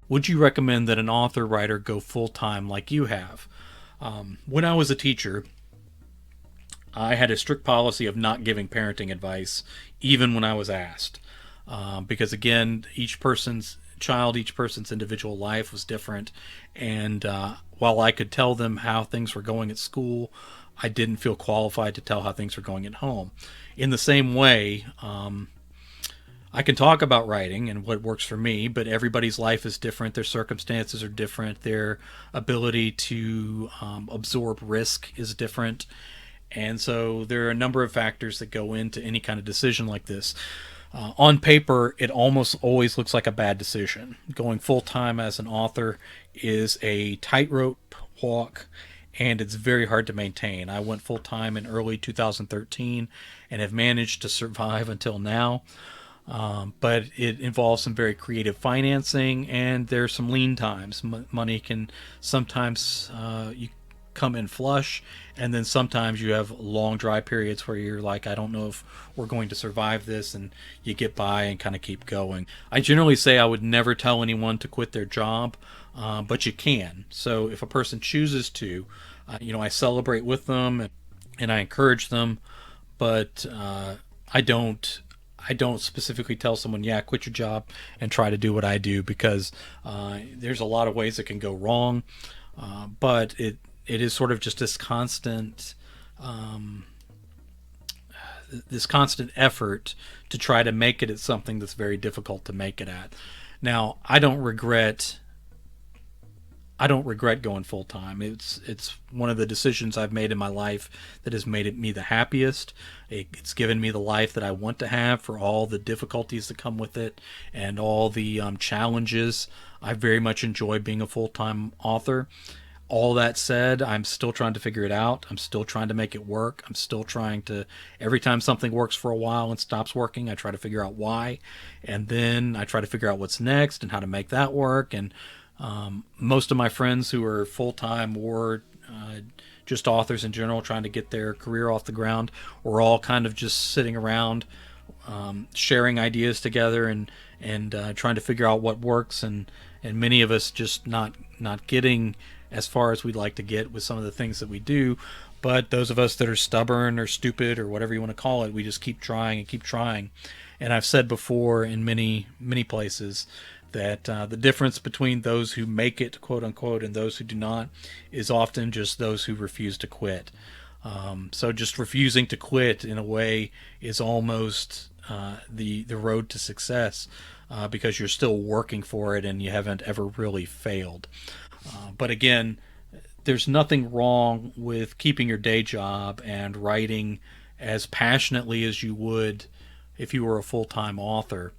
would you recommend that an author writer go full time like you have? When I was a teacher, I had a strict policy of not giving parenting advice, even when I was asked, because again, each person's child, each person's individual life was different, and while I could tell them how things were going at school, I didn't feel qualified to tell how things were going at home. In the same way, I can talk about writing and what works for me, but everybody's life is different. Their circumstances are different. Their ability to absorb risk is different. And so there are a number of factors that go into any kind of decision like this. On paper, it almost always looks like a bad decision. Going full time as an author is a tightrope walk, and it's very hard to maintain. I went full time in early 2013 and have managed to survive until now. But it involves some very creative financing, and there's some lean times. Money can sometimes you come in flush, and then sometimes you have long dry periods where you're like, I don't know if we're going to survive this, and you get by and kind of keep going. I generally say I would never tell anyone to quit their job, but you can. So if a person chooses to, I celebrate with them and I encourage them, but I don't. I don't specifically tell someone, yeah, quit your job and try to do what I do, because there's a lot of ways it can go wrong. But it is sort of just um, this constant effort to try to make it at something that's very difficult to make it at. Now, I don't regret going full time. It's one of the decisions I've made in my life that has made me the happiest. It's given me the life that I want to have, for all the difficulties that come with it and all the challenges. I very much enjoy being a full time author. All that said, I'm still trying to figure it out. I'm still trying to make it work. I'm still trying to, every time something works for a while and stops working, I try to figure out why. And then I try to figure out what's next and how to make that work. And most of my friends who are full time or just authors in general trying to get their career off the ground, we're all kind of just sitting around, sharing ideas together and trying to figure out what works, and many of us just not getting as far as we'd like to get with some of the things that we do. But those of us that are stubborn or stupid or whatever you want to call it, we just keep trying and keep trying. And I've said before in many places that the difference between those who make it, quote unquote, and those who do not is often just those who refuse to quit. So just refusing to quit, in a way, is almost the road to success, because you're still working for it and you haven't ever really failed. But again, there's nothing wrong with keeping your day job and writing as passionately as you would if you were a full time author.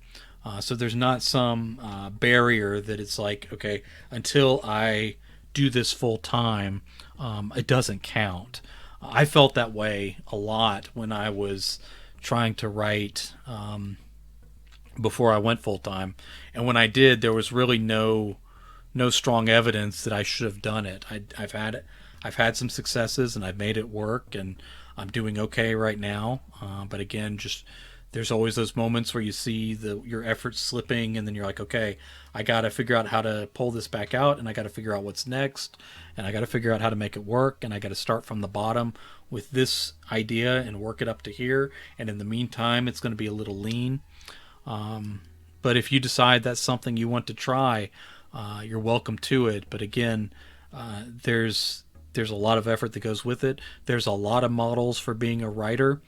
So there's not some barrier that it's like, okay, until I do this full time, it doesn't count. I felt that way a lot when I was trying to write before I went full time, and when I did, there was really no strong evidence that I should have done it. I've had some successes and I've made it work, and I'm doing okay right now. But again, just there's always those moments where you see your efforts slipping, and then you're like, okay, I got to figure out how to pull this back out, and I got to figure out what's next, and I got to figure out how to make it work, and I got to start from the bottom with this idea and work it up to here. And in the meantime, it's going to be a little lean. But if you decide that's something you want to try, you're welcome to it. But again, there's a lot of effort that goes with it. There's a lot of models for being a writer,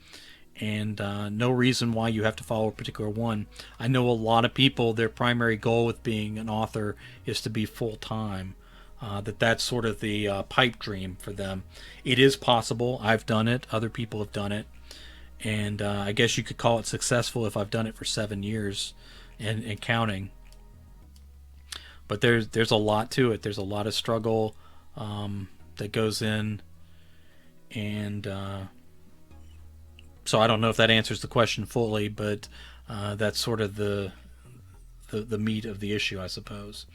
and no reason why you have to follow a particular one. I know a lot of people, their primary goal with being an author is to be full time. That's sort of the pipe dream for them. It is possible. I've done it. Other people have done it, and I guess you could call it successful if I've done it for 7 years and counting. But there's a lot to it. There's a lot of struggle that goes in, and so I don't know if that answers the question fully, but that's sort of the meat of the issue, I suppose.